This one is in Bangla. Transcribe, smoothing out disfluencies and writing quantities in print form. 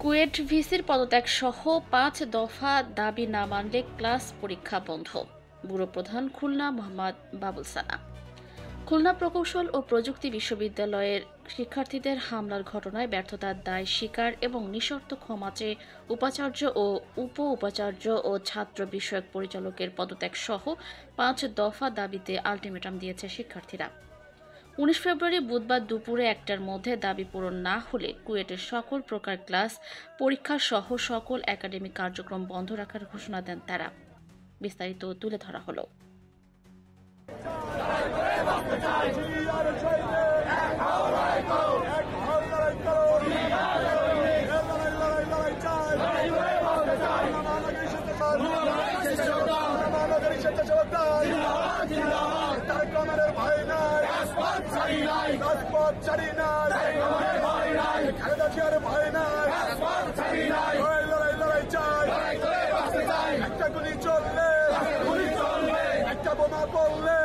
কুয়েট ভিসির পদত্যাগ সহ ৫ দফা দাবি না মানলে ক্লাস পরীক্ষা বন্ধ। ব্যুরো প্রধান খুলনা মোহাম্মদ বাবুল সানা। খুলনা প্রকৌশল ও প্রযুক্তি বিশ্ববিদ্যালয়ের শিক্ষার্থীদের হামলার ঘটনায় ব্যর্থতার দায় স্বীকার এবং নিঃশর্ত ক্ষমা চেয়ে উপাচার্য ও উপ উপাচার্য ও ছাত্র বিষয়ক পরিচালকের পদত্যাগ সহ ৫ দফা দাবিতে আলটিমেটাম দিয়েছে শিক্ষার্থীরা। ১৯ ফেব্রুয়ারি বুধবার দুপুরে ১টার মধ্যে দাবি পূরণ না হলে কুয়েটের সকল প্রকার ক্লাস পরীক্ষা সহ সকল একাডেমিক কার্যক্রম বন্ধ রাখার ঘোষণা দেন তারা। বিস্তারিত তুলে ধরা হলো। একটা গুলি চললে একটা বোমা পড়লে